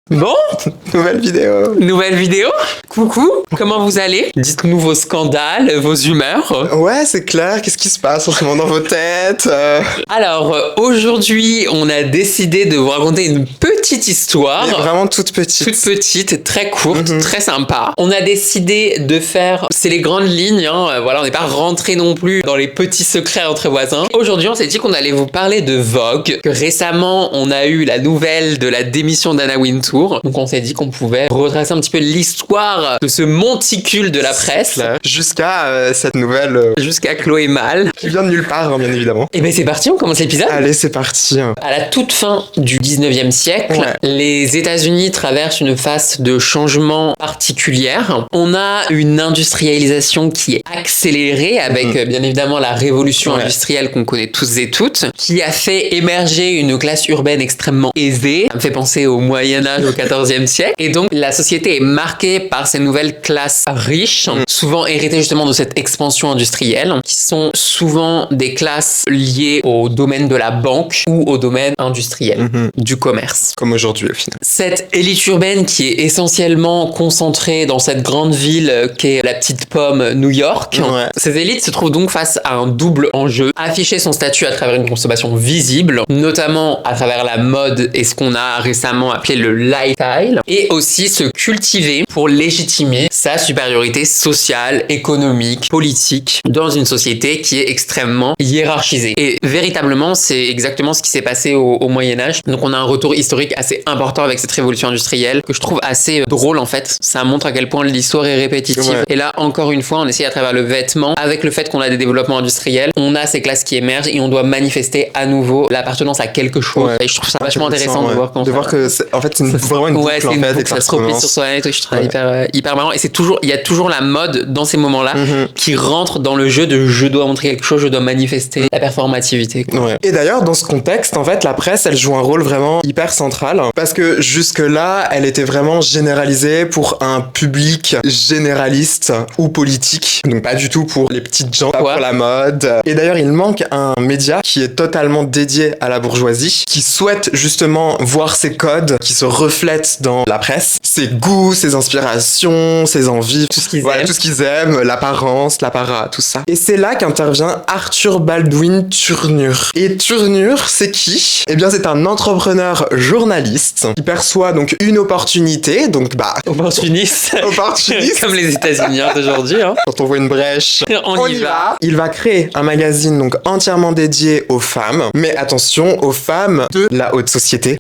Bon, Nouvelle vidéo. coucou, comment vous allez? Dites-nous vos scandales, vos humeurs. Ouais, c'est clair. Qu'est-ce qui se passe en ce moment dans vos têtes Alors, aujourd'hui, on a décidé de vous raconter une petite histoire. Mais vraiment toute petite. Toute petite, très courte, très sympa. On a décidé de faire, c'est les grandes lignes, hein, voilà, on n'est pas rentré non plus dans les petits secrets entre voisins. Aujourd'hui, on s'est dit qu'on allait vous parler de Vogue, que récemment, on a eu la nouvelle de la démission d'Anna Wintour. Donc on s'est dit qu'on pouvait retracer un petit peu l'histoire de ce monticule de la presse. Jusqu'à cette nouvelle Jusqu'à Chloé Mal. qui vient de nulle part, hein, bien évidemment. Et ben c'est parti, on commence l'épisode. Allez, c'est parti. À la toute fin du 19e siècle, Ouais. les États-Unis traversent une phase de changement particulière. On a une industrialisation qui est accélérée avec bien évidemment la révolution industrielle qu'on connaît tous et toutes, qui a fait émerger une classe urbaine extrêmement aisée. Ça me fait penser au Moyen-Âge, au 14e siècle. Et donc la société est marquée par ces nouvelles classes riches, souvent héritées justement de cette expansion industrielle, qui sont souvent des classes liées au domaine de la banque ou au domaine industriel, du commerce. Comme aujourd'hui, au final. Cette élite urbaine qui est essentiellement concentrée dans cette grande ville qu'est la petite pomme New York, Ouais. cette élite se trouve donc face à un double enjeu. Afficher son statut à travers une consommation visible, notamment à travers la mode et ce qu'on a récemment appelé le lifestyle, et aussi se cultiver pour légitimer sa supériorité sociale, économique, politique dans une société qui est extrêmement hiérarchisée. Et véritablement, c'est exactement ce qui s'est passé au Moyen-Âge. Donc on a un retour historique assez important avec cette révolution industrielle que je trouve assez drôle en fait. Ça montre à quel point l'histoire est répétitive. Ouais. Et là, encore une fois, on essaye à travers le vêtement, avec le fait qu'on a des développements industriels, on a ces classes qui émergent et on doit manifester à nouveau l'appartenance à quelque chose. Ouais. Et je trouve ça vachement intéressant de voir comment de ça- voir que en fait c'est vraiment une boucle Ouais, c'est en une fait boucle, et que ça se replie recommence. sur soi-même et tout. Je trouve ça hyper marrant. Et c'est toujours, il y a toujours la mode dans ces moments-là qui rentre dans le jeu de je dois montrer quelque chose, je dois manifester la performativité, quoi. Ouais. Et d'ailleurs, dans ce contexte, en fait, la presse, elle joue un rôle vraiment hyper central parce que jusque-là, elle était vraiment généralisée pour un public généraliste ou politique, donc pas du tout pour les petites gens, pas Ouais. pour la mode. Et d'ailleurs, il manque un média qui est totalement dédié à la bourgeoisie, qui souhaite justement voir ses codes qui se reflètent dans la presse, ses goûts, ses inspirations, ses envies, Tout ce qu'ils voilà, aiment. tout ce qu'ils aiment, l'apparence, l'apparat, tout ça. Et c'est là qu'intervient Arthur Baldwin Turnure. Et Turnure, c'est qui? Eh bien, c'est un entrepreneur journaliste qui perçoit donc une opportunité, donc Opportuniste. opportuniste. Comme les États-Unis d'aujourd'hui. Hein. Quand on voit une brèche, On y va. Il va créer un magazine donc entièrement dédié aux femmes, mais attention aux femmes de la haute société,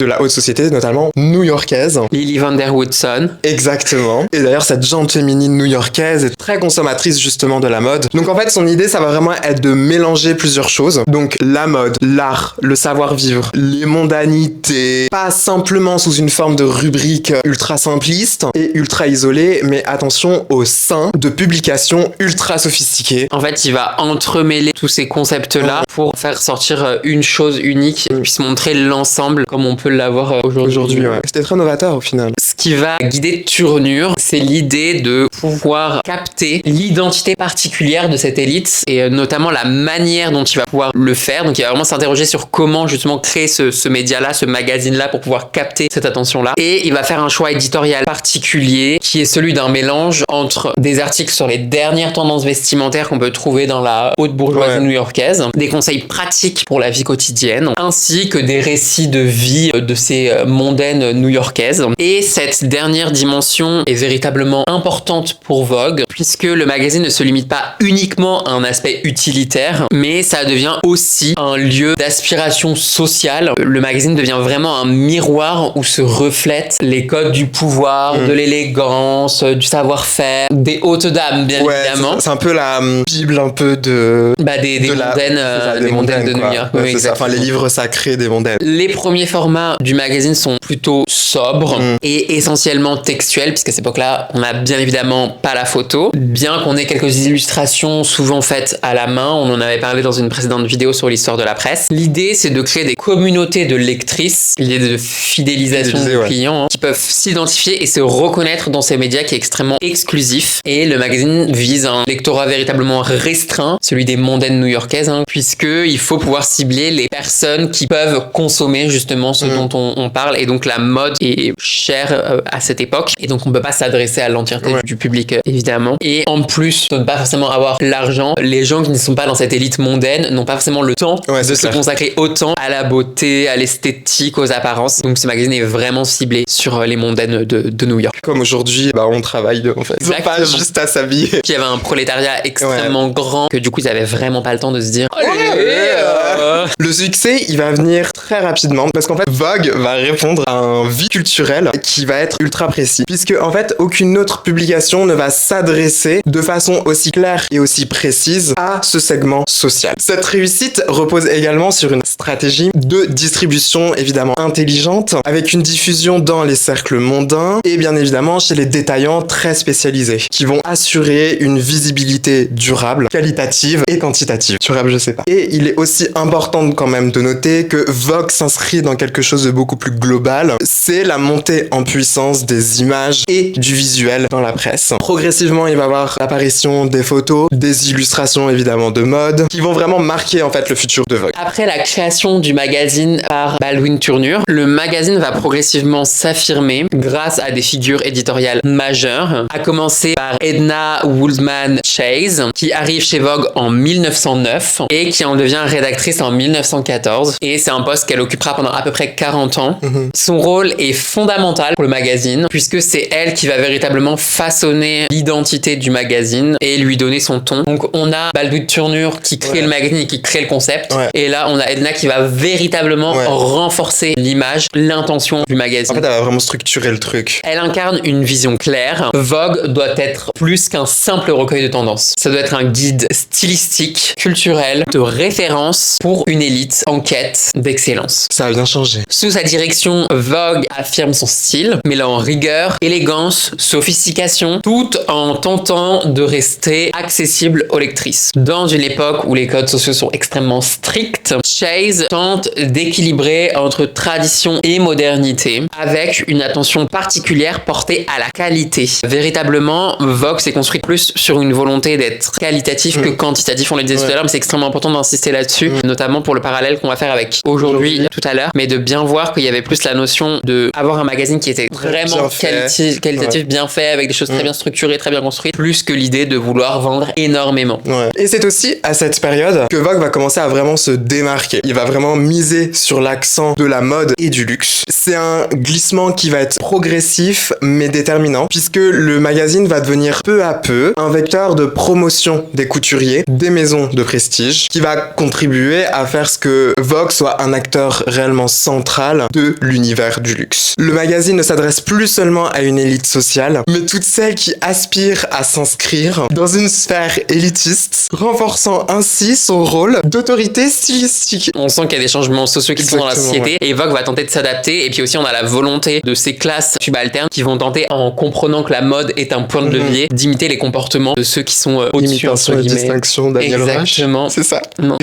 notamment new-yorkaise. Lily Van Der Woodson. Exactement. Et d'ailleurs, cette gente féminine new-yorkaise est très consommatrice justement de la mode. Donc en fait, son idée, ça va vraiment être de mélanger plusieurs choses. Donc la mode, l'art, le savoir-vivre, les mondanités, pas simplement sous une forme de rubrique ultra simpliste et ultra isolée, mais attention au sein de publications ultra sophistiquées. En fait, il va entremêler tous ces concepts-là pour faire sortir une chose unique et puisse montrer l'ensemble comme on peut l'avoir Aujourd'hui, ouais. C'était très novateur au final. Ce qui va guider Turnure, c'est l'idée de pouvoir capter l'identité particulière de cette élite et notamment la manière dont il va pouvoir le faire. Donc il va vraiment s'interroger sur comment justement créer ce média-là, ce magazine-là pour pouvoir capter cette attention-là. Et il va faire un choix éditorial particulier qui est celui d'un mélange entre des articles sur les dernières tendances vestimentaires qu'on peut trouver dans la haute bourgeoisie new-yorkaise, des conseils pratiques pour la vie quotidienne, ainsi que des récits de vie de ces mondaines new-yorkaises. Et cette dernière dimension est véritablement importante pour Vogue, puisque le magazine ne se limite pas uniquement à un aspect utilitaire, mais ça devient aussi un lieu d'aspiration sociale. Le magazine devient vraiment un miroir où se reflètent les codes du pouvoir, de l'élégance, du savoir-faire, des hautes dames, bien évidemment. C'est un peu la bible un peu de... Des de la- mondaines, c'est ça, des mondaines de quoi. New York. Ouais, Oui, c'est ça. Enfin, les exactement. livres sacrés des mondaines. Les premiers formats du magazine sont plutôt sobres et essentiellement textuel, puisqu'à cette époque-là, on n'a bien évidemment pas la photo, bien qu'on ait quelques illustrations souvent faites à la main. On en avait parlé dans une précédente vidéo sur l'histoire de la presse. L'idée, c'est de créer des communautés de lectrices, l'idée de fidélisation des clients, qui peuvent s'identifier et se reconnaître dans ces médias qui est extrêmement exclusif. Et le magazine vise un lectorat véritablement restreint, celui des mondaines new-yorkaises, puisqu'il faut pouvoir cibler les personnes qui peuvent consommer justement ce dont on parle. Et donc la mode est chère à cette époque. Et donc on ne peut pas s'adresser à l'entièreté du public, évidemment. Et en plus de ne pas forcément avoir l'argent, les gens qui ne sont pas dans cette élite mondaine n'ont pas forcément le temps de se consacrer autant à la beauté, à l'esthétique, aux apparences. Donc ce magazine est vraiment ciblé sur les mondaines de New York. Comme aujourd'hui, on travaille en fait. Ils sont pas juste à s'habiller. Puis il y avait un prolétariat extrêmement grand que du coup ils avaient vraiment pas le temps de se dire Le succès, il va venir très rapidement parce qu'en fait Vogue va répondre à un vide culturel qui va être ultra précis, puisque en fait aucune autre publication ne va s'adresser de façon aussi claire et aussi précise à ce segment social. Cette réussite repose également sur une stratégie de distribution évidemment intelligente, avec une diffusion dans les cercles mondains et bien évidemment chez les détaillants très spécialisés qui vont assurer une visibilité durable, qualitative et quantitative. Durable, je sais pas. Et il est aussi important quand même de noter que Vogue s'inscrit dans quelque chose de beaucoup plus global. C'est la montée en puissance des images et du visuel dans la presse. Progressivement, il va y avoir l'apparition des photos, des illustrations évidemment de mode, qui vont vraiment marquer en fait le futur de Vogue. Après la création du magazine par Baldwin Turner, le magazine va progressivement s'affirmer grâce à des figures éditoriales majeures, à commencer par Edna Woodman Chase, qui arrive chez Vogue en 1909 et qui en devient rédactrice en 1914. Et c'est un poste qu'elle occupera pendant à peu près 40 ans. Son rôle est fondamental pour le magazine, puisque c'est elle qui va véritablement façonner l'identité du magazine et lui donner son ton. Donc on a Baldwin Turner qui crée le magazine et qui crée le concept. Et là, on a Edna qui va véritablement renforcer l'image, l'intention du magazine. En fait, elle va vraiment structurer le truc. Elle incarne une vision claire. Vogue doit être plus qu'un simple recueil de tendances. Ça doit être un guide stylistique, culturel, de référence pour une élite en quête d'excellence. Ça a bien changé. Sous sa direction, Vogue affirme son style, mêlant rigueur, élégance, sophistication, tout en tentant de rester accessible aux lectrices. Dans une époque où les codes sociaux sont extrêmement stricts, Chase tente d'équilibrer entre tradition et modernité, avec une attention particulière portée à la qualité. Véritablement, Vogue s'est construit plus sur une volonté d'être qualitatif que quantitatif. On le disait tout à l'heure, mais c'est extrêmement important d'insister là-dessus, notamment pour le parallèle qu'on va faire avec aujourd'hui, tout à l'heure, mais de bien voir qu'il y avait plus la notion de avoir un magazine qui était vraiment qualitatif, bien fait, avec des choses très bien structurées, très bien construites, plus que l'idée de vouloir vendre énormément. Et c'est aussi à cette période que Vogue va commencer à vraiment se démarquer. Il va vraiment miser sur l'accent de la mode et du luxe. C'est un glissement qui va être progressif mais déterminant, puisque le magazine va devenir peu à peu un vecteur de promotion des couturiers, des maisons de prestige, qui va contribuer à faire ce que Vogue soit un acteur réellement central de l'univers du luxe. Le magazine ne s'adresse plus seulement à une élite sociale, mais toutes celles qui aspirent à s'inscrire dans une sphère élitiste, renforçant ainsi son rôle d'autorité stylistique. On sent qu'il y a des changements sociaux qui sont dans la société et Vogue va tenter de s'adapter, et puis aussi on a la volonté de ces classes subalternes qui vont tenter, en comprenant que la mode est un point de levier, d'imiter les comportements de ceux qui sont au-dessus, entre guillemets. Distinction, Daniel Exactement. C'est ça. Non,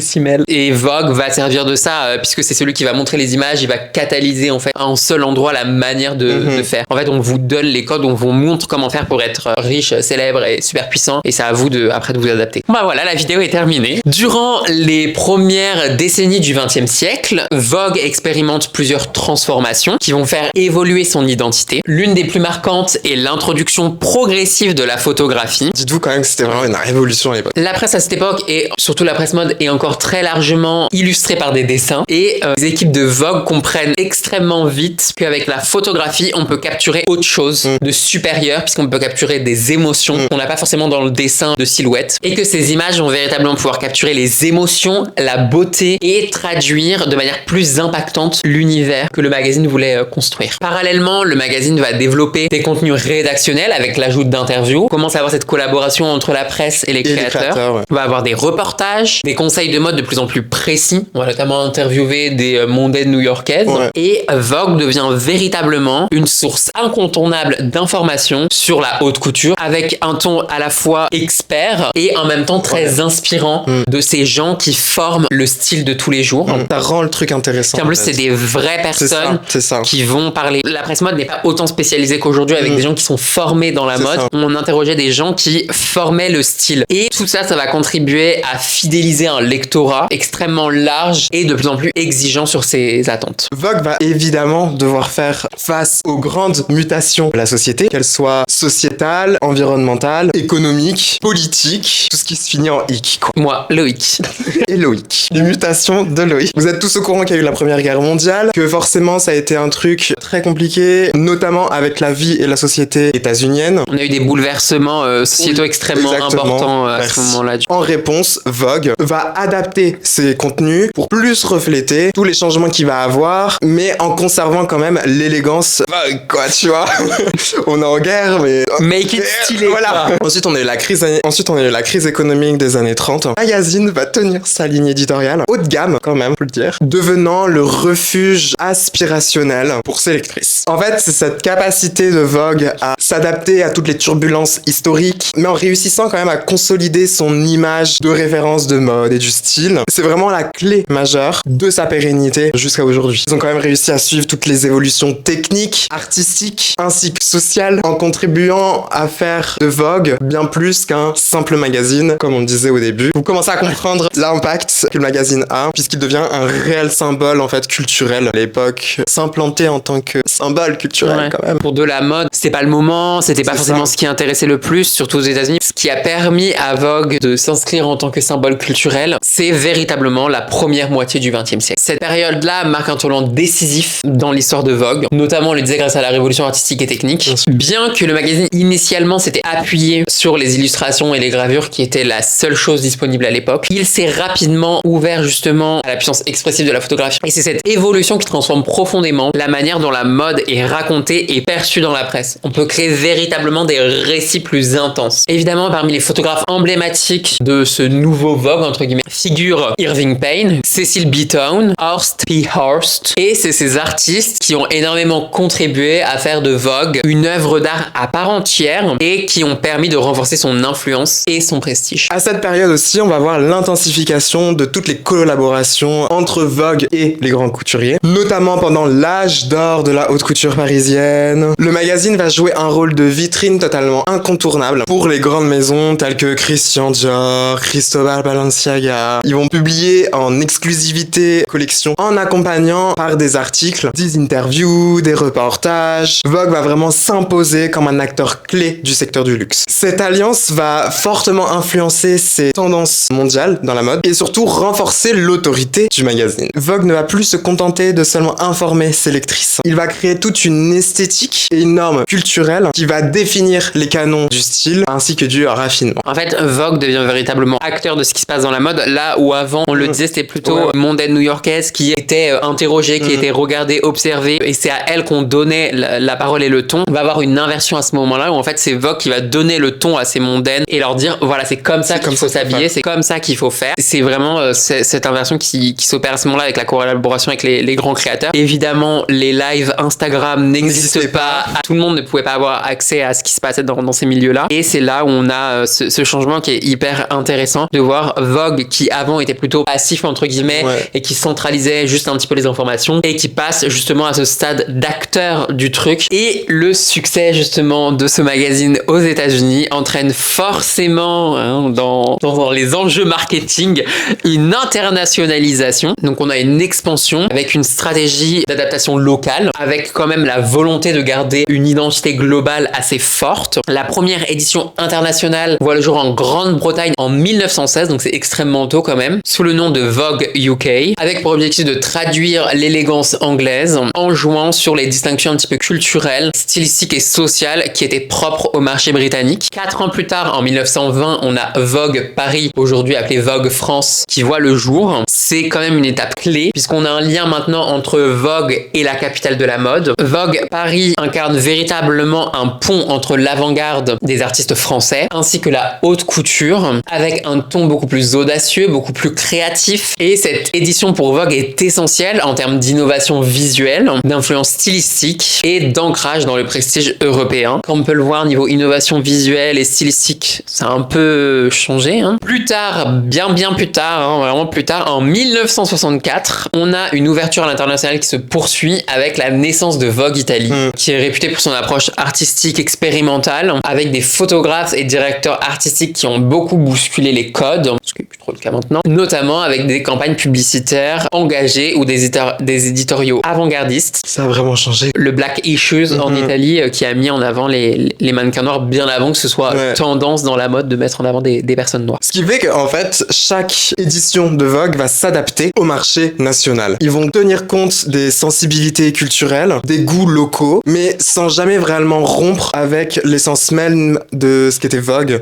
et Vogue va servir de ça, puisque c'est celui qui va montrer les images, il va catalyser en fait à un seul endroit la manière de faire. En fait, on vous donne les codes, on vous montre comment faire pour être riche, célèbre et super puissant, et c'est à vous après de vous adapter. Voilà, la vidéo est terminée. Durant les premières décennies du XXe siècle, Vogue expérimente plusieurs transformations qui vont faire évoluer son identité. L'une des plus marquantes est l'introduction progressive de la photographie. Dites-vous quand même que c'était vraiment une révolution à l'époque. La presse à cette époque, et surtout la presse mode, est encore très largement illustrée par des dessins, et les équipes de Vogue comprennent extrêmement vite qu'avec la photographie, on peut capturer autre chose de supérieur, puisqu'on peut capturer des émotions qu'on n'a pas forcément dans le dessin de silhouette, et que ces images vont véritablement pouvoir capturer les émotions, la beauté, et traduire de manière plus impactante l'univers que le magazine voulait construire. Parallèlement, le magazine va développer des contenus rédactionnels avec l'ajout d'interviews. On commence à avoir cette collaboration entre la presse et les créateurs. On va avoir des reportages, des conseils de mode de plus en plus précis. On va notamment interviewer des mondaines new-yorkaises. Et Vogue devient véritablement une source incontournable d'informations sur la haute couture avec un ton à la fois expert et en même temps très inspirant de ces gens qui forment le style de tous les jours. Ça rend le truc intéressant. En plus, c'est des vraies personnes qui vont parler. La presse mode n'est pas autant spécialisée qu'aujourd'hui avec des gens qui sont formés dans la mode. On interrogeait des gens qui formaient le style. Et tout ça, ça va contribuer à fidéliser un lectorat extrêmement large et de plus en plus exigeant sur ses attentes. Vogue va évidemment devoir faire face aux grandes mutations de la société, qu'elles soient sociétales, environnementales, économiques, politiques, tout ce qui se finit en hic, quoi. Moi, Loïc. Et Loïc. Les mutations de Loïc. Vous êtes tous au courant qu'il y a eu la Première Guerre mondiale, que forcément ça a été un truc très compliqué, notamment avec la vie et la société états-unienne. On a eu des bouleversements sociétaux extrêmement importants à ce moment-là. En réponse, Vogue va adapter ses contenus pour plus refléter tous les changements qu'il va avoir, mais en conservant quand même l'élégance Vogue, quoi, tu vois. On est en guerre, mais... Make it stylé, voilà. Ensuite, on a eu la crise économique des années 30. Le magazine va tenir sa ligne éditoriale, haut de gamme quand même, faut le dire, devenant le refuge aspirationnel pour ses lectrices. En fait, c'est cette capacité de Vogue à s'adapter à toutes les turbulences historiques, mais en réussissant quand même à consolider son image de référence de mode et du style. C'est vraiment la clé majeure de sa pérennité jusqu'à aujourd'hui. Ils ont quand même réussi à suivre toutes les évolutions techniques, artistiques, ainsi que sociales, en contribuant à faire de Vogue bien plus qu'un simple magazine, comme on le disait au début. Vous commencez à comprendre l'impact que le magazine a, puisqu'il devient un réel symbole, en fait, culturel. À l'époque, s'implanter en tant que symbole culturel, quand même. Pour de la mode, c'était pas le moment, c'était pas forcément ce qui intéressait le plus, surtout aux États-Unis. Ce qui a permis à Vogue de s'inscrire en tant que symbole culturel, c'est véritablement la première moitié du XXe siècle. Cette période-là marque un tournant décisif dans l'histoire de Vogue, notamment, on le disait, grâce à la révolution artistique et technique. Bien que le magazine, initialement, s'était appuyé sur les illustrations et les gravures, qui étaient la seule chose disponible à l'époque, il s'est rapidement ouvert justement à la puissance expressive de la photographie. Et c'est cette évolution qui transforme profondément la manière dont la mode est racontée et perçue dans la presse. On peut créer véritablement des récits plus intenses. Évidemment, parmi les photographes emblématiques de ce nouveau Vogue, entre guillemets, figurent Irving Payne, Cecil Beaton, Horst P. Horst, et c'est ces artistes qui ont énormément contribué à faire de Vogue une œuvre d'art à part entière et qui ont permis de renforcer son influence et son prestige. À cette période aussi, on va voir l'intensification de toutes les collaborations entre Vogue et les grands couturiers, notamment pendant l'âge d'or de la haute couture parisienne. Le magazine va jouer un rôle de vitrine totalement incontournable pour les grandes maisons telles que Christian Dior, Cristobal Balenciaga. Ils vont publier en exclusivité collections en accompagnant par des articles, des interviews, des reportages. Vogue va vraiment s'imposer comme un acteur clé du secteur du luxe. Cette alliance va fortement influencer ses tendances mondiales dans la mode et surtout renforcer l'autorité du magazine. Vogue ne va plus se contenter de seulement informer ses lectrices. Il va créer toute une esthétique et une norme culturelle qui va définir les canons du style ainsi que du raffinement. En fait, Vogue devient véritablement acteur de ce qui se passe dans la mode, là où avant, on le disait, c'était plutôt mondaine new-yorkaise qui était interrogée, qui était regardée, observée, et c'est à elle qu'on donnait la parole et le ton. On va avoir une inversion à ce moment-là où en fait c'est Vogue qui va donner le ton à ces mondaines et leur dire voilà, c'est comme ça qu'il faut s'habiller, c'est comme ça qu'il faut faire. C'est vraiment cette inversion qui s'opère à ce moment-là avec la collaboration avec les grands créateurs. Évidemment, les lives Instagram n'existent pas. Tout le monde ne pouvait pas avoir accès à ce qui se passait dans ces milieux-là. Et c'est là où on a ce changement qui est hyper intéressant de voir Vogue qui avant était plutôt passif entre guillemets et qui centralisait juste un petit peu les informations et qui passe justement à ce stade d'acteur du truc. Et le succès justement de ce magazine aux États-Unis entraîne forcément dans les enjeux marketing une internationalisation. Donc on a une expansion avec une stratégie d'adaptation locale, avec quand même la volonté de garder une identité globale assez forte. La première édition internationale voit le jour en Grande-Bretagne en 1916, donc c'est extrêmement tôt quand même, sous le nom de Vogue UK, avec pour objectif de traduire l'élégance anglaise en jouant sur les distinctions un petit peu culturelles, stylistiques et sociales qui étaient propre au marché britannique. 4 ans plus tard, en 1920, on a Vogue Paris, aujourd'hui appelé Vogue France, qui voit le jour. C'est quand même une étape clé, puisqu'on a un lien maintenant entre Vogue et la capitale de la mode. Vogue Paris incarne véritablement un pont entre l'avant-garde des artistes français, ainsi que la haute couture, avec un ton beaucoup plus audacieux, beaucoup plus créatif. Et cette édition pour Vogue est essentielle en termes d'innovation visuelle, d'influence stylistique et d'ancrage dans le prestige européen. Comme on peut le voir, niveau innovation visuelle et stylistique, ça a un peu changé. Plus tard, bien plus tard, vraiment plus tard, en 1964, on a une ouverture à l'international qui se poursuit avec la naissance de Vogue Italie, qui est réputée pour son approche artistique expérimentale, avec des photographes et directeurs artistiques qui ont beaucoup bousculé les codes, ce qui n'est plus trop le cas maintenant, notamment avec des campagnes publicitaires engagées ou des éditoriaux avant-gardistes. Ça a vraiment changé. Le Black Issues en Italie qui a mis en avant les mannequins noirs bien avant que ce soit tendance dans la mode de mettre en avant des personnes noires. Ce qui fait qu'en fait, chaque édition de Vogue va s'adapter au marché national. Ils vont tenir compte des sensibilités culturelles, des goûts locaux, mais sans jamais vraiment rompre avec l'essence même de ce qu'était Vogue,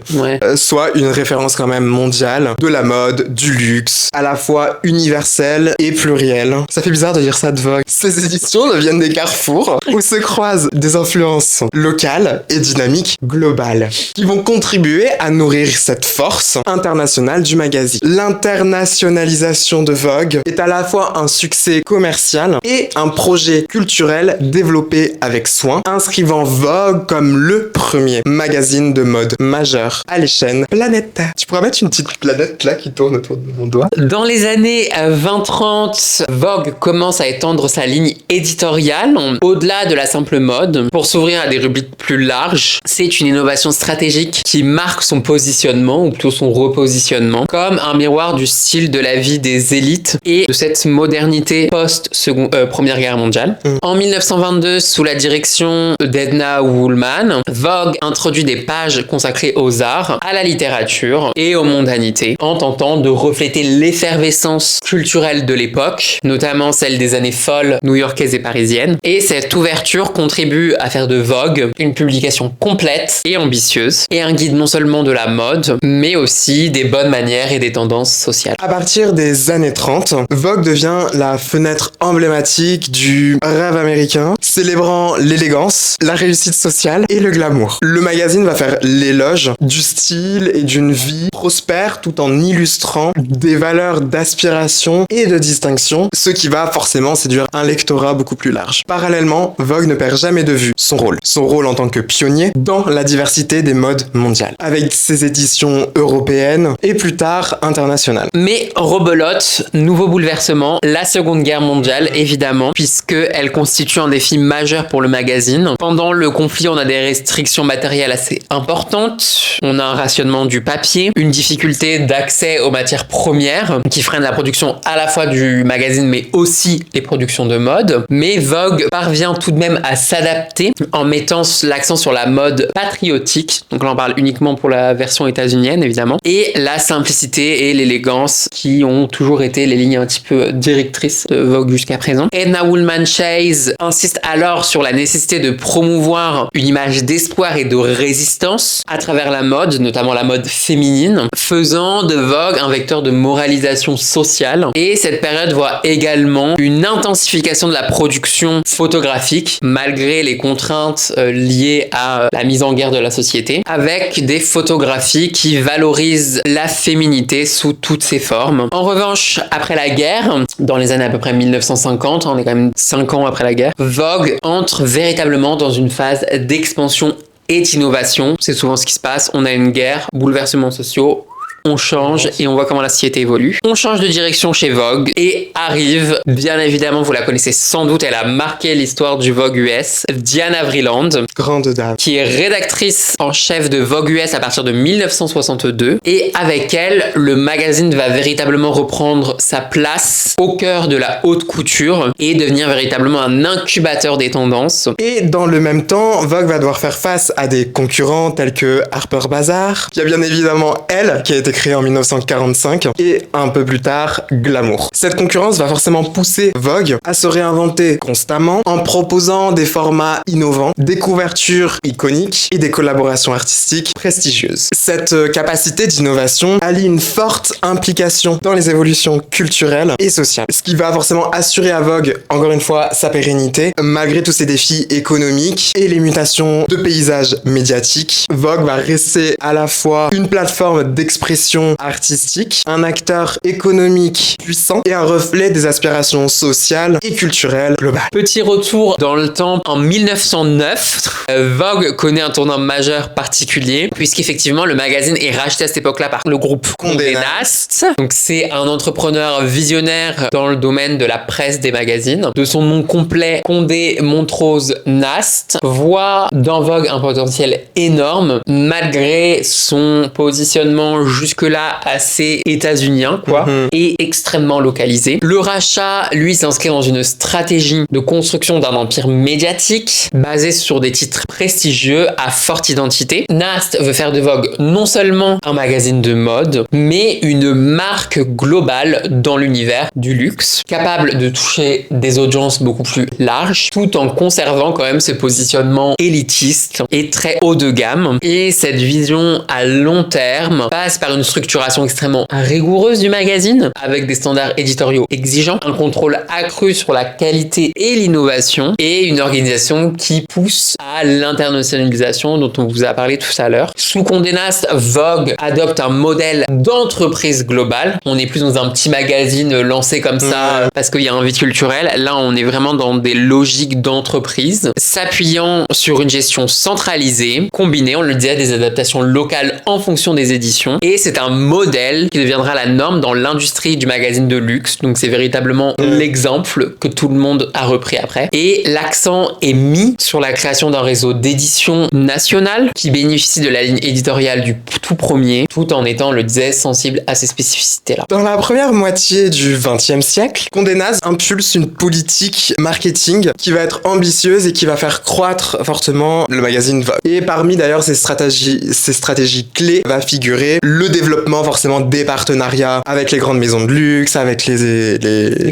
soit une référence quand même mondiale de la mode, du luxe, à la fois universelle et plurielle. Ça fait bizarre de dire ça de Vogue. Ces éditions deviennent des carrefours où se croisent des influences locales et dynamiques globales qui vont contribuer à nourrir cette force internationale du magazine. L'internationalisation de Vogue est à la fois un succès commercial et un projet culturel développé avec soin, inscrivant Vogue comme le premier magazine de mode majeur à l'échelle planète. Tu pourrais mettre une petite planète là qui tourne autour de mon doigt. Dans les années 20-30, Vogue commence à étendre sa ligne éditoriale au-delà de la simple mode pour s'ouvrir à des rubriques plus larges. C'est une innovation stratégique qui marque son positionnement, ou plutôt son repositionnement, comme un miroir du style de la vie des élites et de cette modernité post-Première Guerre mondiale. En 1922, sous la direction d'Edna Woolman, Vogue introduit des pages consacrées aux arts, à la littérature et aux mondanités, en tentant de refléter l'effervescence culturelle de l'époque, notamment celle des années folles new-yorkaises et parisiennes. Et cette ouverture contribue à faire de Vogue une publication complète et ambitieuse, et un guide non seulement de la mode, mais aussi des bonnes manières et des tendances sociales. À partir des années 30, Vogue devient la fenêtre emblématique du rêve américain, célébrant l'élégance, la réussite sociale et le glamour. Le magazine va faire l'éloge du style et d'une vie prospère tout en illustrant des valeurs d'aspiration et de distinction, ce qui va forcément séduire un lectorat beaucoup plus large. Parallèlement, Vogue ne perd jamais de vue son rôle en tant que pionnier dans la diversité des modes mondiales, avec ses éditions européennes et plus tard internationales. Mais rebelote, nouveau bouleversement, la Seconde Guerre mondiale évidemment, puisqu'elle constitue un défi majeur pour le magazine. Pendant le conflit, on a des restrictions matérielles assez importantes, on a un rationnement du papier, une difficulté d'accès aux matières premières qui freine la production à la fois du magazine mais aussi les productions de mode. Mais Vogue parvient tout de même à s'adapter en mettant l'accent sur la mode patriotique, donc là on parle uniquement pour la version états-unienne évidemment, et la simplicité et l'élégance qui ont toujours été les lignes un petit peu directrices de Vogue jusqu'à présent. Edna Woolman Chase insiste alors sur la nécessité de promouvoir une image d'espoir et de résistance à travers la mode, notamment la mode féminine, faisant de Vogue un vecteur de moralisation sociale. Et cette période voit également une intensification de la production photographique, malgré les contraintes liées à la mise en guerre de la société, avec des photographies qui valorisent la féminité sous toutes ses formes. En revanche, après la guerre, dans les années à peu près 1950, on est quand même 5 ans après la guerre, Vogue entre véritablement dans une phase d'expansion et d'innovation. C'est souvent ce qui se passe. On a une guerre, bouleversements sociaux, on change et on voit comment la société évolue. On change de direction chez Vogue et arrive, bien évidemment, vous la connaissez sans doute, elle a marqué l'histoire du Vogue US, Diana Vreeland, grande dame, qui est rédactrice en chef de Vogue US à partir de 1962. Et avec elle, le magazine va véritablement reprendre sa place au cœur de la haute couture et devenir véritablement un incubateur des tendances. Et dans le même temps, Vogue va devoir faire face à des concurrents tels que Harper's Bazaar, qui a bien évidemment, elle, qui a été été créé en 1945, et un peu plus tard, Glamour. Cette concurrence va forcément pousser Vogue à se réinventer constamment en proposant des formats innovants, des couvertures iconiques et des collaborations artistiques prestigieuses. Cette capacité d'innovation allie une forte implication dans les évolutions culturelles et sociales, ce qui va forcément assurer à Vogue, encore une fois, sa pérennité, malgré tous ces défis économiques et les mutations de paysages médiatiques. Vogue va rester à la fois une plateforme d'expression artistique, un acteur économique puissant et un reflet des aspirations sociales et culturelles globales. Petit retour dans le temps, en 1909, Vogue connaît un tournant majeur particulier, puisqu'effectivement le magazine est racheté à cette époque-là par le groupe Condé Nast. Donc c'est un entrepreneur visionnaire dans le domaine de la presse des magazines. De son nom complet, Condé Montrose Nast, voit dans Vogue un potentiel énorme, malgré son positionnement jusque-là assez états-unien, et extrêmement localisé. Le rachat, lui, s'inscrit dans une stratégie de construction d'un empire médiatique basé sur des titres prestigieux à forte identité. Nast veut faire de Vogue non seulement un magazine de mode, mais une marque globale dans l'univers du luxe, capable de toucher des audiences beaucoup plus larges, tout en conservant quand même ce positionnement élitiste et très haut de gamme. Et cette vision à long terme passe par une structuration extrêmement rigoureuse du magazine, avec des standards éditoriaux exigeants, un contrôle accru sur la qualité et l'innovation, et une organisation qui pousse à l'internationalisation dont on vous a parlé tout à l'heure. Sous Condé Nast, Vogue adopte un modèle d'entreprise globale. On n'est plus dans un petit magazine lancé comme ça parce qu'il y a un vide culturel. Là, on est vraiment dans des logiques d'entreprise, s'appuyant sur une gestion centralisée, combinée, on le disait, des adaptations locales en fonction des éditions. Et c'est un modèle qui deviendra la norme dans l'industrie du magazine de luxe. Donc c'est véritablement l'exemple que tout le monde a repris après. Et l'accent est mis sur la création d'un réseau d'édition nationale qui bénéficie de la ligne éditoriale du tout premier, tout en étant, on le disait, sensible à ces spécificités-là. Dans la première moitié du XXe siècle, Condé Nast impulse une politique marketing qui va être ambitieuse et qui va faire croître fortement le magazine Vogue. Et parmi d'ailleurs ces stratégies clés va figurer le développement forcément des partenariats avec les grandes maisons de luxe, avec les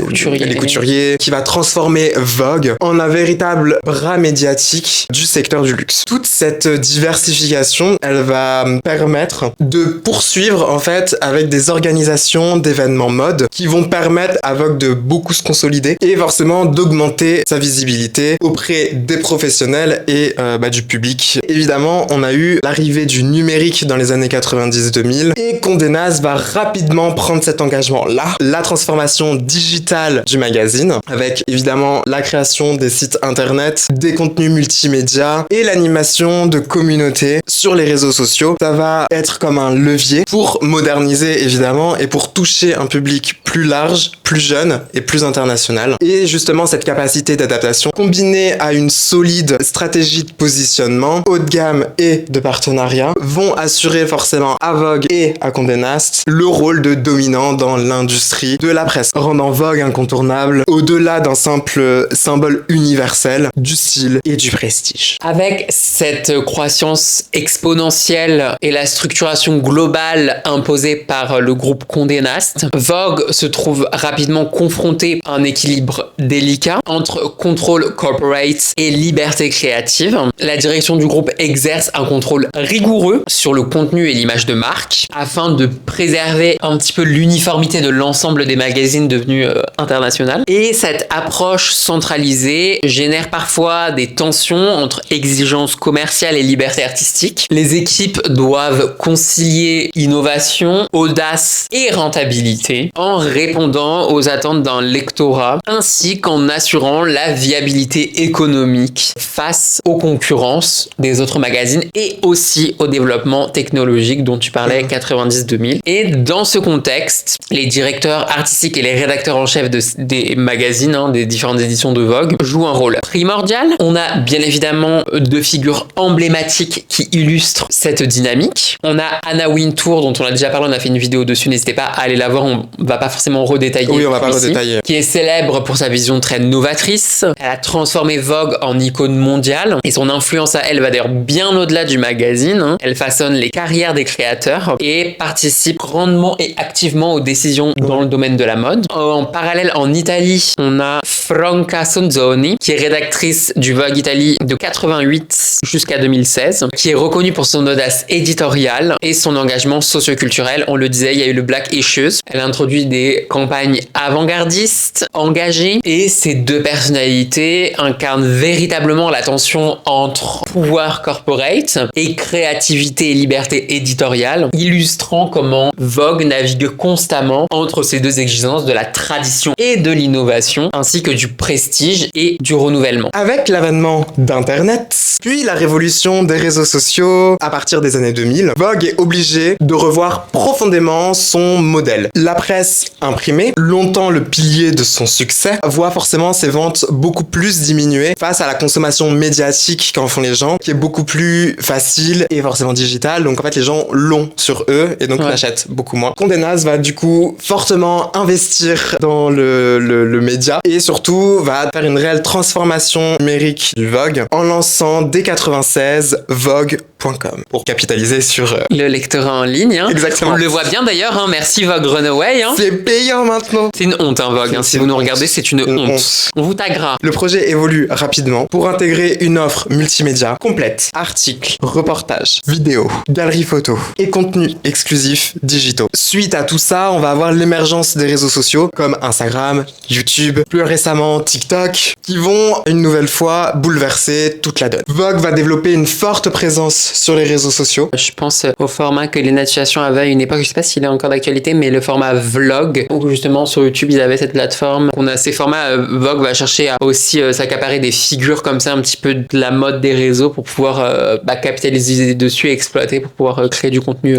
couturiers, qui va transformer Vogue en un véritable bras médiatique du secteur du luxe. Toute cette diversification, elle va permettre de poursuivre en fait avec des organisations d'événements mode qui vont permettre à Vogue de beaucoup se consolider et forcément d'augmenter sa visibilité auprès des professionnels et du public. Évidemment, on a eu l'arrivée du numérique dans les années 90-2000 et Condé Nast va rapidement prendre cet engagement-là. La transformation digitale du magazine avec évidemment la création des sites internet, des contenus multimédia et l'animation de communautés sur les réseaux sociaux. Ça va être comme un levier pour moderniser évidemment et pour toucher un public plus large, plus jeune et plus international. Et justement cette capacité d'adaptation combinée à une solide stratégie de positionnement haut de gamme et de partenariat vont assurer forcément à Vogue et à Condé Nast le rôle de dominant dans l'industrie de la presse, rendant Vogue incontournable au-delà d'un simple symbole universel du style et du prestige. Avec cette croissance exponentielle et la structuration globale imposée par le groupe Condé Nast, Vogue se trouve rapidement confronté à un équilibre délicat entre contrôle corporate et liberté créative. La direction du groupe exerce un contrôle rigoureux sur le contenu et l'image de marque afin de préserver un petit peu l'uniformité de l'ensemble des magazines devenus internationaux. Et cette approche centralisée génère parfois des tensions entre exigences commerciales et liberté artistique. Les équipes doivent concilier innovation, audace et rentabilité en répondant aux attentes d'un lectorat ainsi qu'en assurant la viabilité économique face aux concurrences des autres magazines et aussi au développement technologique dont tu parlais 90-2000. Et dans ce contexte, les directeurs artistiques et les rédacteurs en chef des magazines, des différentes éditions de Vogue, jouent un rôle primordial. On a bien évidemment deux figures emblématiques qui illustrent cette dynamique. On a Anna Wintour dont on a déjà parlé, on a fait une vidéo dessus, n'hésitez pas à aller la voir, on va pas forcément redétailler. Oui, on va pas ici, redétailler. qui est célèbre pour sa vision très novatrice. Elle a transformé Vogue en icône mondiale et son influence à elle va d'ailleurs bien au-delà du magazine. Elle façonne les carrières des créateurs et participe grandement et activement aux décisions dans le domaine de la mode. En parallèle, en Italie, on a Franca Sonzoni, qui est rédactrice du Vogue Italie de 88 jusqu'à 2016, qui est reconnue pour son audace éditoriale et son engagement socioculturel. On le disait, il y a eu le Black Issues. Elle a introduit des campagnes avant-gardistes, engagées, et ces deux personnalités incarnent véritablement la tension entre pouvoir corporate et créativité et liberté éditoriale, illustrant comment Vogue navigue constamment entre ces deux exigences de la tradition et de l'innovation, ainsi que du prestige et du renouvellement. Avec l'avènement d'Internet, puis la révolution des réseaux sociaux à partir des années 2000, Vogue est obligé de revoir profondément son modèle. La presse imprimée, longtemps le pilier de son succès, voit forcément ses ventes beaucoup plus diminuer face à la consommation médiatique qu'en font les gens, qui est beaucoup plus facile et forcément digitale. Donc en fait, les gens l'ont sur eux et donc l'achètent beaucoup moins. Condé Nast va du coup fortement investir dans le média et surtout va faire une réelle transformation numérique du Vogue en lançant dès 96 Vogue.com pour capitaliser sur le lectorat en ligne. Exactement. On le voit bien d'ailleurs. Merci Vogue Runaway. C'est payant maintenant. C'est une honte, Vogue. Si vous nous regardez, c'est une honte. On vous taguera. Le projet évolue rapidement pour intégrer une offre multimédia complète. Articles, reportages, vidéos, galeries photos et contenus exclusifs digitaux. Suite à tout ça, on va avoir l'émergence des réseaux sociaux comme Instagram, YouTube, plus récemment TikTok, qui vont une nouvelle fois bouleverser toute la donne. Vogue va développer une forte présence sur les réseaux sociaux. Je pense au format que les Situation avait à une époque, je sais pas s'il est encore d'actualité, mais le format vlog, où justement sur YouTube ils avaient cette plateforme. On a ces formats, Vogue va chercher à aussi s'accaparer des figures comme ça, un petit peu de la mode des réseaux pour pouvoir capitaliser dessus et exploiter pour pouvoir créer du contenu.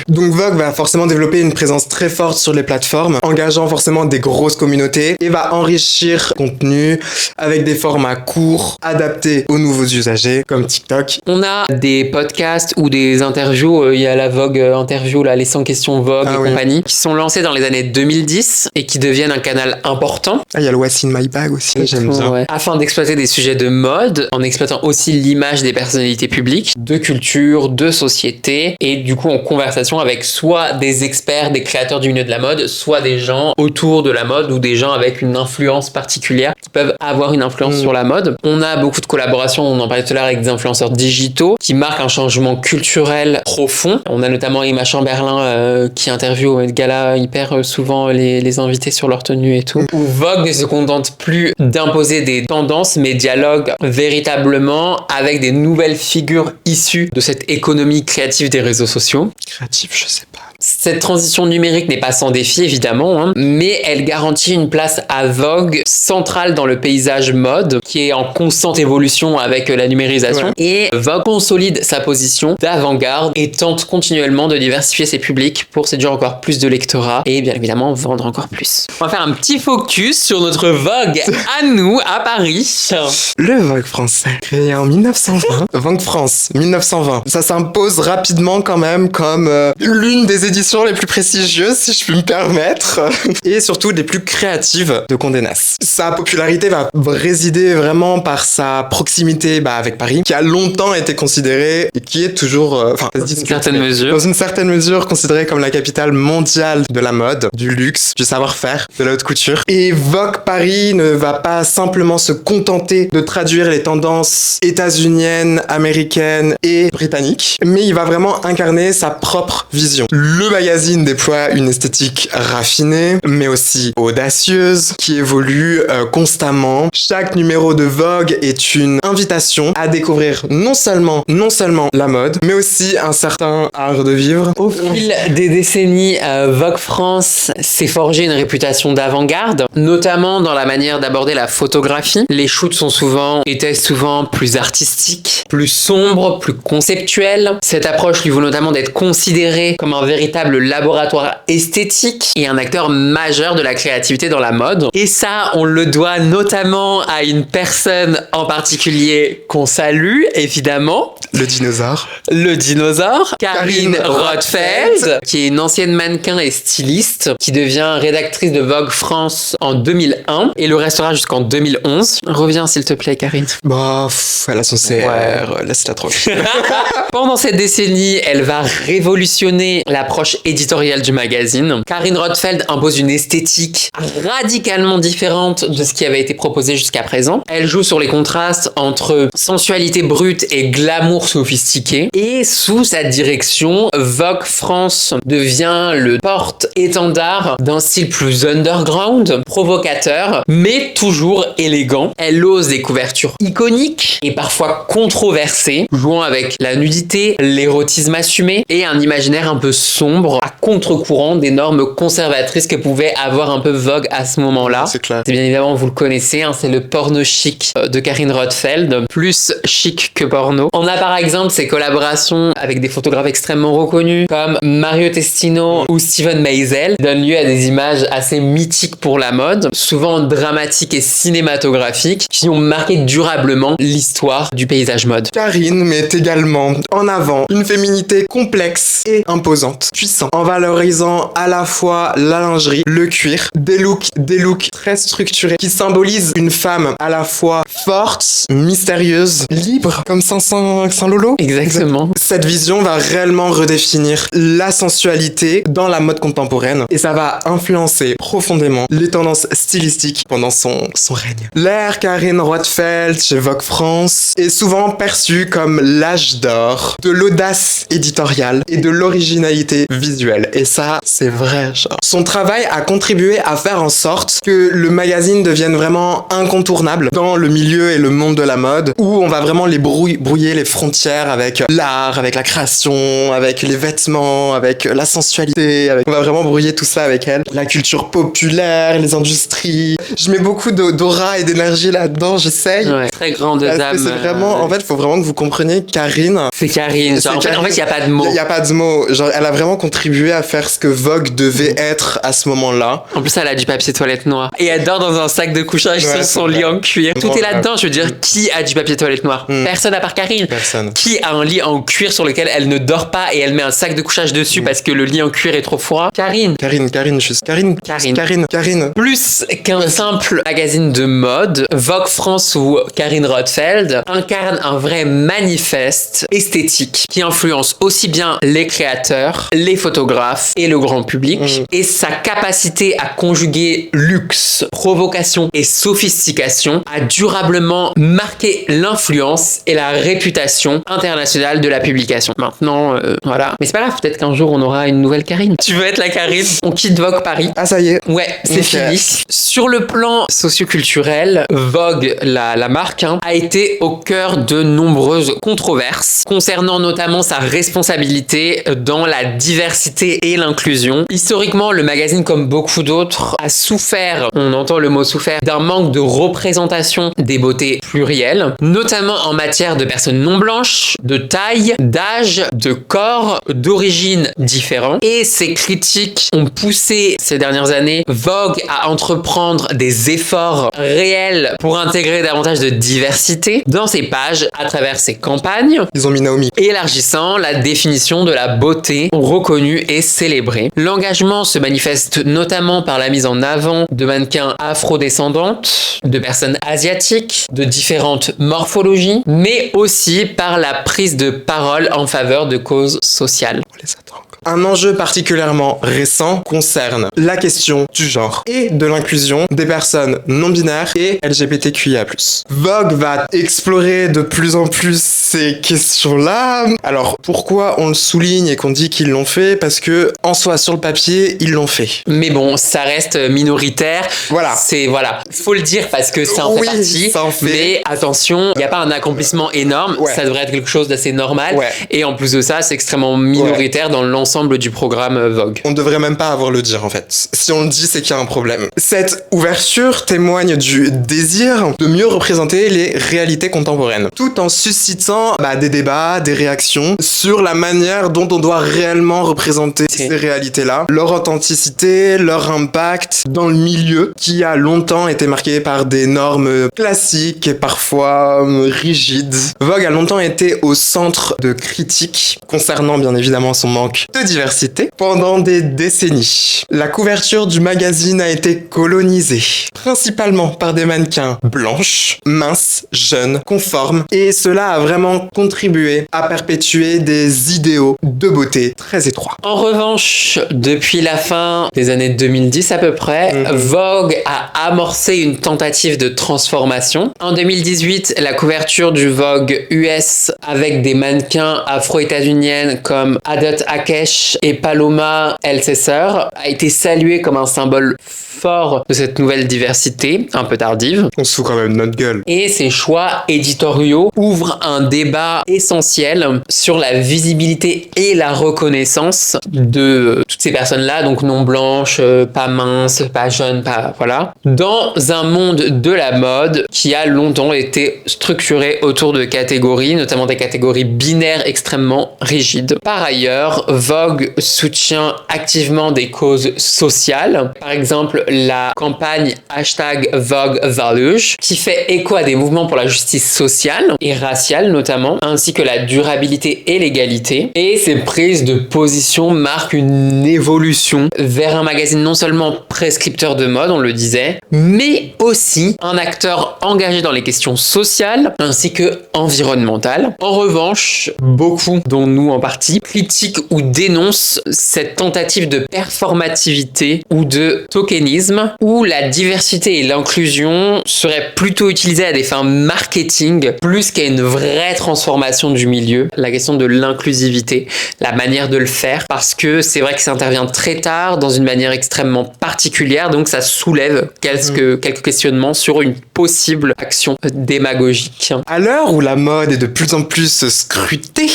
Donc Vogue va forcément développer une présence très forte sur les plateformes, engageant forcément des grosses communautés et va enrichir le contenu avec des formats courts, adaptés aux nouveaux usagers, comme TikTok. On a des podcasts ou des interviews, il y a la Vogue interview, là, les 100 questions Vogue et compagnie, qui sont lancés dans les années 2010 et qui deviennent un canal important. Il y a le What's in my bag aussi, j'aime bien. Ouais. Afin d'exploiter des sujets de mode, en exploitant aussi l'image des personnalités publiques, de culture, de société, et du coup en conversation avec soit des experts, des créateurs du milieu de la mode, soit des gens autour de la mode ou des gens avec une influence particulière qui peuvent avoir une influence sur la mode. On a beaucoup de collaborations, on en parlait tout à l'heure, avec des influenceurs digitaux qui marquent un changement culturel profond. On a notamment Emma Chamberlain qui interviewe au Met Gala hyper souvent les invités sur leur tenue et tout. Où Vogue ne se contente plus d'imposer des tendances, mais dialogue véritablement avec des nouvelles figures issues de cette économie créative des réseaux sociaux. Créatif, je sais pas. Cette transition numérique n'est pas sans défi, évidemment, mais elle garantit une place à Vogue centrale dans le paysage mode, qui est en constante évolution avec la numérisation. Et Vogue consolide sa position d'avant-garde et tente continuellement de diversifier ses publics pour séduire encore plus de lectorat et bien évidemment vendre encore plus. On va faire un petit focus sur notre Vogue à nous, à Paris. Le Vogue français, créé en 1920. Vogue France, 1920. Ça s'impose rapidement quand même comme l'une des éditions les plus prestigieuses, si je puis me permettre, et surtout des plus créatives de Condé Nast. Sa popularité va résider vraiment par sa proximité avec Paris, qui a longtemps été considérée, et qui est toujours, dans une certaine mesure, considérée comme la capitale mondiale de la mode, du luxe, du savoir-faire, de la haute couture. Et Vogue Paris ne va pas simplement se contenter de traduire les tendances états-uniennes, américaines et britanniques, mais il va vraiment incarner sa propre vision. Le magazine déploie une esthétique raffinée, mais aussi audacieuse, qui évolue constamment. Chaque numéro de Vogue est une invitation à découvrir non seulement la mode, mais aussi un certain art de vivre. Au fil des décennies, Vogue France s'est forgé une réputation d'avant-garde, notamment dans la manière d'aborder la photographie. Les shoots étaient souvent plus artistiques, plus sombres, plus conceptuels. Cette approche lui vaut notamment d'être considérée comme un véritable laboratoire esthétique et un acteur majeur de la créativité dans la mode. Et ça, on le doit notamment à une personne en particulier qu'on salue, évidemment. Le dinosaure. Le dinosaure, Karine Karine Rothfeld, qui est une ancienne mannequin et styliste, qui devient rédactrice de Vogue France en 2001 et le restera jusqu'en 2011. Reviens s'il te plaît, Karine. Bah, elle a son CR, laisse-la tranquille. Pendant cette décennie, elle va révolutionner l'approche éditoriale du magazine. Karine Rothfeld impose une esthétique radicalement différente de ce qui avait été proposé jusqu'à présent. Elle joue sur les contrastes entre sensualité brute et glamour sophistiqué. Et sous sa direction, Vogue France devient le porte-étendard d'un style plus underground, provocateur, mais toujours élégant. Elle ose des couvertures iconiques et parfois controversées, jouant avec la nudité, l'érotisme assumé et un imaginaire un peu sombre, à contre-courant des normes conservatrices que pouvait avoir un peu Vogue à ce moment-là. C'est clair. C'est bien évidemment, vous le connaissez, hein, c'est le porno chic de Karine Rothfeld, plus chic que porno. On a par exemple ses collaborations avec des photographes extrêmement reconnus comme Mario Testino ou Steven Meisel, qui donnent lieu à des images assez mythiques pour la mode, souvent dramatiques et cinématographiques, qui ont marqué durablement l'histoire du paysage mode. Karine met également en avant une féminité complexe et imposante, puissante, en valorisant à la fois la lingerie, le cuir, des looks très structurés qui symbolisent une femme à la fois forte, mystérieuse, libre, comme Saint Lolo. Exactement. Cette vision va réellement redéfinir la sensualité dans la mode contemporaine et ça va influencer profondément les tendances stylistiques pendant son règne. L'ère Karine Rothfeld chez Vogue France est souvent perçue comme l'âge d'or de l'audace éditoriale et de l'originalité visuelle. Et ça, c'est vrai, genre. Son travail a contribué à faire en sorte que le magazine devienne vraiment incontournable dans le milieu et le monde de la mode, où on va vraiment les brouiller les frontières avec l'art, avec la création, avec les vêtements, avec la sensualité. On va vraiment brouiller tout ça avec elle. La culture populaire, les industries. Je mets beaucoup d'aura et d'énergie là-dedans, j'essaye. Ouais, très grande Parce dame. que c'est vraiment, en fait, il faut vraiment que vous compreniez Karine. C'est Karine. Genre, en fait, il n'y a pas de mots. Il n'y a pas de mots. Genre, elle a vraiment contribué à faire ce que Vogue devait être à ce moment-là. En plus, elle a du papier toilette noir. Et elle dort dans un sac de couchage Ouais, sur son c'est lit vrai. en cuir. Tout Bon, est là-dedans. Je veux dire, qui a du papier toilette noir? Personne à part Karine. Personne. Qui a un lit en cuir sur lequel elle ne dort pas et elle met un sac de couchage dessus parce que le lit en cuir est trop froid? Karine. Karine. Plus qu'un simple magazine de mode, Vogue France ou Karine Rothfeld incarne un vrai manifeste esthétique qui influence aussi bien les créateurs, les photographes et le grand public. Et sa capacité à conjuguer luxe, provocation et sophistication a durablement marqué l'influence et la réputation internationale de la publication. Maintenant, voilà. Mais c'est pas grave, peut-être qu'un jour on aura une nouvelle Karine. Tu veux être la Karine? On quitte Vogue Paris. Ah, ça y est. Ouais, c'est Ok. fini. Sur le plan socioculturel, Vogue, la marque, a été au cœur de nombreuses controverses concernant notamment sa responsabilité dans la diversité et l'inclusion. Historiquement, le magazine, comme beaucoup d'autres, a souffert, on entend le mot souffert, d'un manque de représentation des beautés plurielles, notamment en matière de personnes non blanches, de taille, d'âge, de corps, d'origine différents. Et ces critiques ont poussé ces dernières années Vogue à entreprendre des efforts réels pour intégrer davantage de diversité dans ses pages à travers ses campagnes, Ils ont mis Naomi. élargissant la définition de la beauté reconnue et célébrée. L'engagement se manifeste notamment par la mise en avant de mannequins afrodescendantes, de personnes asiatiques, de différentes morphologies, mais aussi par la prise de parole en faveur de causes sociales. On les attend. Un enjeu particulièrement récent concerne la question du genre et de l'inclusion des personnes non binaires et LGBTQIA+. Vogue va explorer de plus en plus ces questions-là. Alors, pourquoi on le souligne et qu'on dit qu'ils l'ont fait? Parce que, en soi, sur le papier, ils l'ont fait. Mais bon, ça reste minoritaire. Voilà. Voilà. Faut le dire parce que ça en Oui, fait partie. ça en fait. Mais attention, il n'y a pas un accomplissement énorme. Ouais. Ça devrait être quelque chose d'assez normal. Ouais. Et en plus de ça, c'est extrêmement minoritaire dans l'ensemble l'ensemble du programme Vogue. On devrait même pas avoir le dire en fait. Si on le dit, c'est qu'il y a un problème. Cette ouverture témoigne du désir de mieux représenter les réalités contemporaines, tout en suscitant des débats, des réactions sur la manière dont on doit réellement représenter ces réalités-là, leur authenticité, leur impact dans le milieu qui a longtemps été marqué par des normes classiques et parfois rigides. Vogue a longtemps été au centre de critiques concernant bien évidemment son manque de diversité pendant des décennies. La couverture du magazine a été colonisée, principalement par des mannequins blanches, minces, jeunes, conformes, et cela a vraiment contribué à perpétuer des idéaux de beauté très étroits. En revanche, depuis la fin des années 2010 à peu près, Vogue a amorcé une tentative de transformation. En 2018, la couverture du Vogue US avec des mannequins afro-états-uniennes comme Adet Akesh et Paloma Elsesser a été saluée comme un symbole fort de cette nouvelle diversité, un peu tardive. On se fout quand même de notre gueule. Et ces choix éditoriaux ouvrent un débat essentiel sur la visibilité et la reconnaissance de toutes ces personnes-là, donc non blanches, pas minces, pas jeunes, dans un monde de la mode qui a longtemps été structuré autour de catégories, notamment des catégories binaires extrêmement rigides. Par ailleurs, Vogue soutient activement des causes sociales, par exemple la campagne #Vogue Values, qui fait écho à des mouvements pour la justice sociale et raciale notamment, ainsi que la durabilité et l'égalité. Et ces prises de position marquent une évolution vers un magazine non seulement prescripteur de mode, on le disait, mais aussi un acteur engagé dans les questions sociales ainsi que environnementales. En revanche, beaucoup, dont nous en partie, critiquent ou dénoncent cette tentative de performativité ou de tokenisme où la diversité et l'inclusion seraient plutôt utilisées à des fins marketing plus qu'à une vraie transformation du milieu. La question de l'inclusivité, la manière de le faire, parce que c'est vrai que ça intervient très tard dans une manière extrêmement particulière, donc ça soulève quelques questionnements sur une possible action démagogique. À l'heure où la mode est de plus en plus scrutée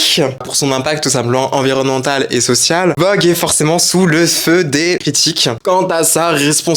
pour son impact tout simplement environnemental et social, Vogue est forcément sous le feu des critiques quant à sa responsabilité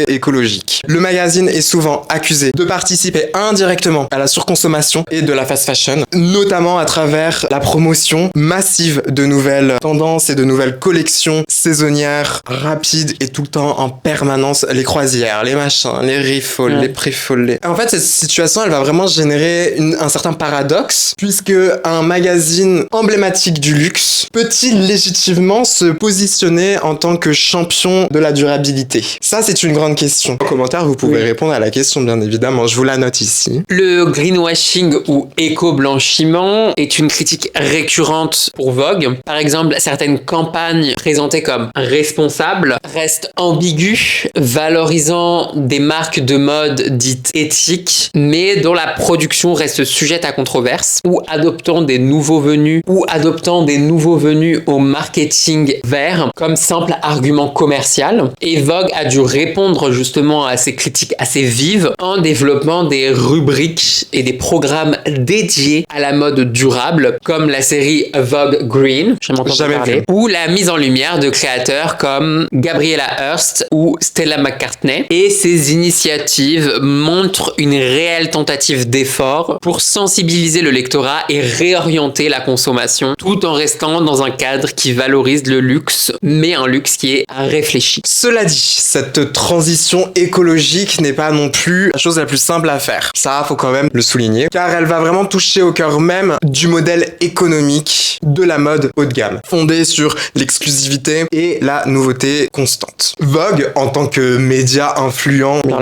écologique. Le magazine est souvent accusé de participer indirectement à la surconsommation et de la fast fashion, notamment à travers la promotion massive de nouvelles tendances et de nouvelles collections saisonnières rapides et tout le temps en permanence, les croisières, les machins, les refalls, les pré-falls. En fait, cette situation, elle va vraiment générer un certain paradoxe, puisque un magazine emblématique du luxe peut-il légitimement se positionner en tant que champion de la durabilité? Ça, c'est une grande question. En commentaire, vous pouvez répondre à la question, bien évidemment. Je vous la note ici. Le greenwashing ou éco-blanchiment est une critique récurrente pour Vogue. Par exemple, certaines campagnes présentées comme responsables restent ambiguës, valorisant des marques de mode dites éthiques, mais dont la production reste sujette à controverse, ou adoptant des nouveaux venus au marketing vert comme simple argument commercial. Et Vogue a dû répondre justement à ces critiques assez vives en développant des rubriques et des programmes dédiés à la mode durable, comme la série Vogue Green, Jamais vu. ou la mise en lumière de créateurs comme Gabriella Hearst ou Stella McCartney. Et ces initiatives montrent une réelle tentative d'effort pour sensibiliser le lectorat et réorienter la consommation, tout en restant dans un cadre qui valorise le luxe, mais un luxe qui est réfléchi. Cela dit, cette transition écologique n'est pas non plus la chose la plus simple à faire. Ça, faut quand même le souligner, car elle va vraiment toucher au cœur même du modèle économique de la mode haut de gamme, fondé sur l'exclusivité et la nouveauté constante. Vogue, en tant que média influent dans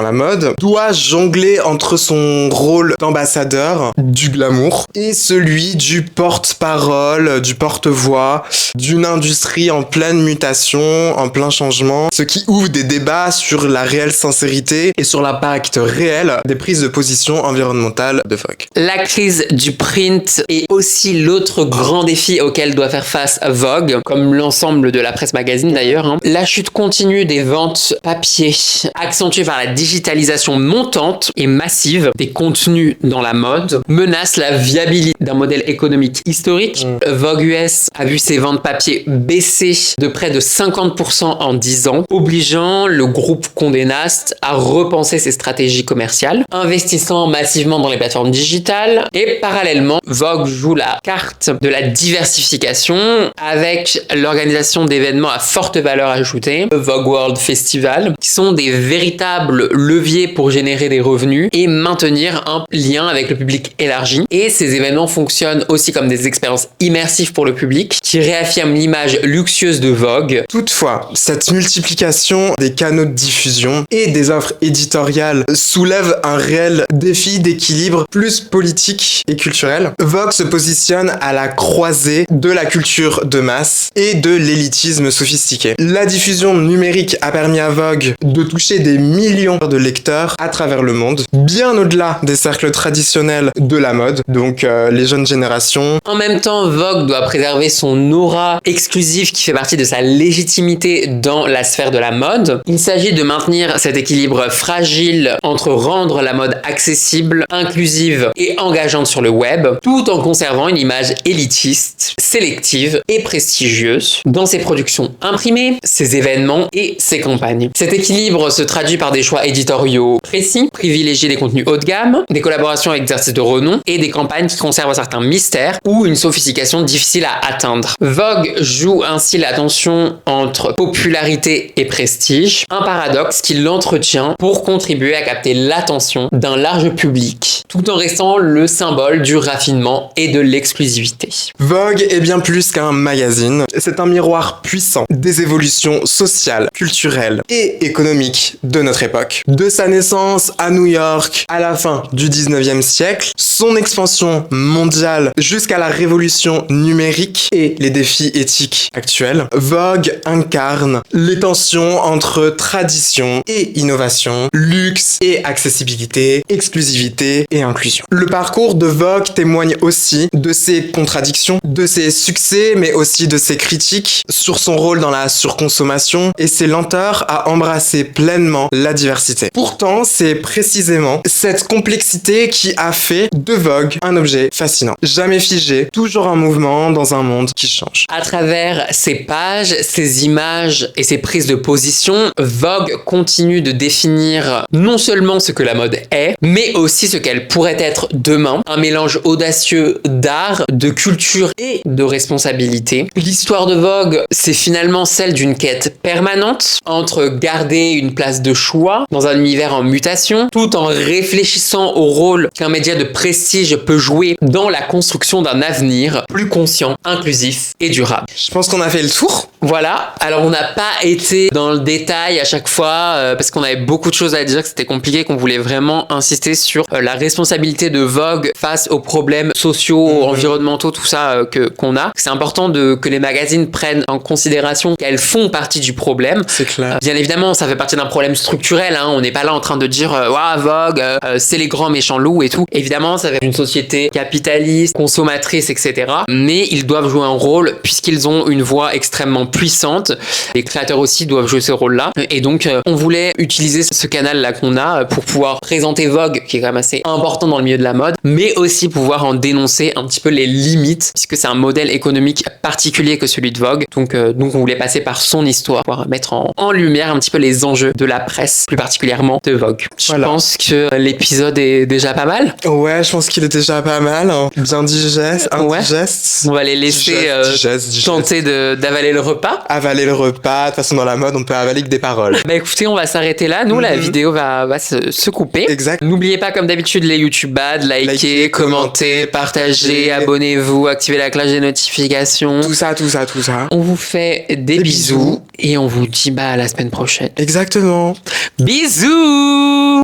la mode, doit jongler entre son rôle d'ambassadeur du glamour et celui du porte-parole, du porte-voix d'une industrie en pleine mutation, en plein changement, ce qui ouvre des débats sur la réelle sincérité et sur l'impact réel des prises de position environnementales de Vogue. La crise du print est aussi l'autre grand défi auquel doit faire face Vogue, comme l'ensemble de la presse magazine d'ailleurs. La chute continue des ventes papier, accentuée par la digitalisation commercialisation montante et massive des contenus dans la mode menace la viabilité d'un modèle économique historique. Vogue US a vu ses ventes papier baisser de près de 50% en 10 ans, obligeant le groupe Condé Nast à repenser ses stratégies commerciales, investissant massivement dans les plateformes digitales. Et parallèlement, Vogue joue la carte de la diversification avec l'organisation d'événements à forte valeur ajoutée, le Vogue World Festival, qui sont des véritables leviers pour générer des revenus et maintenir un lien avec le public élargi. Et ces événements fonctionnent aussi comme des expériences immersives pour le public qui réaffirment l'image luxueuse de Vogue. Toutefois, cette multiplication des canaux de diffusion et des offres éditoriales soulève un réel défi d'équilibre plus politique et culturel. Vogue se positionne à la croisée de la culture de masse et de l'élitisme sophistiqué. La diffusion numérique a permis à Vogue de toucher des millions de lecteurs à travers le monde, bien au-delà des cercles traditionnels de la mode, donc les jeunes générations. En même temps, Vogue doit préserver son aura exclusive qui fait partie de sa légitimité dans la sphère de la mode. Il s'agit de maintenir cet équilibre fragile entre rendre la mode accessible, inclusive et engageante sur le web, tout en conservant une image élitiste, sélective et prestigieuse dans ses productions imprimées, ses événements et ses campagnes. Cet équilibre se traduit par des choix éditoriaux précis, privilégier des contenus haut de gamme, des collaborations avec des artistes de renom et des campagnes qui conservent un certain mystère ou une sophistication difficile à atteindre. Vogue joue ainsi la tension entre popularité et prestige, un paradoxe qui l'entretient pour contribuer à capter l'attention d'un large public, tout en restant le symbole du raffinement et de l'exclusivité. Vogue est bien plus qu'un magazine, c'est un miroir puissant des évolutions sociales, culturelles et économiques de notre époque. De sa naissance à New York à la fin du 19e siècle, son expansion mondiale jusqu'à la révolution numérique et les défis éthiques actuels, Vogue incarne les tensions entre tradition et innovation, luxe et accessibilité, exclusivité et inclusion. Le parcours de Vogue témoigne aussi de ses contradictions, de ses succès, mais aussi de ses critiques sur son rôle dans la surconsommation et ses lenteurs à embrasser pleinement la diversité. Pourtant, c'est précisément cette complexité qui a fait de Vogue un objet fascinant. Jamais figé, toujours en mouvement dans un monde qui change. À travers ses pages, ses images et ses prises de position, Vogue continue de définir non seulement ce que la mode est, mais aussi ce qu'elle pourrait être demain. Un mélange audacieux d'art, de culture et de responsabilité. L'histoire de Vogue, c'est finalement celle d'une quête permanente entre garder une place de choix dans un univers en mutation, tout en réfléchissant au rôle qu'un média de prestige peut jouer dans la construction d'un avenir plus conscient, inclusif et durable. Je pense qu'on a fait le tour. Voilà, alors on n'a pas été dans le détail à chaque fois parce qu'on avait beaucoup de choses à dire, que c'était compliqué, qu'on voulait vraiment insister sur la responsabilité de Vogue face aux problèmes sociaux, environnementaux, tout ça qu'on a. C'est important que les magazines prennent en considération qu'elles font partie du problème. C'est clair. Bien évidemment, ça fait partie d'un problème structurel, hein. On n'est pas là en train de dire Vogue, c'est les grands méchants loups et tout. Évidemment, ça fait une société capitaliste, consommatrice, etc. Mais ils doivent jouer un rôle puisqu'ils ont une voix extrêmement puissante. Les créateurs aussi doivent jouer ce rôle-là. Et donc, on voulait utiliser ce canal-là qu'on a pour pouvoir présenter Vogue, qui est quand même assez important dans le milieu de la mode, mais aussi pouvoir en dénoncer un petit peu les limites, puisque c'est un modèle économique particulier que celui de Vogue. Donc on voulait passer par son histoire, pour mettre en lumière un petit peu les enjeux de la presse, plus particulièrement de Vogue. Je pense que l'épisode est déjà pas mal. Ouais, je pense qu'il est déjà pas mal. Hein. Bien digeste, indigeste. On va les laisser tenter d'avaler le repas. Avaler le repas, de toute façon dans la mode, on peut avaler que des paroles. Bah écoutez, on va s'arrêter là. Nous, la vidéo va se couper. Exact. N'oubliez pas, comme d'habitude, les YouTube Bad, likez, commentez, partagez, abonnez-vous, activez la cloche des notifications. Tout ça. On vous fait des bisous et on vous dit à la semaine prochaine. Exactement. Bisous!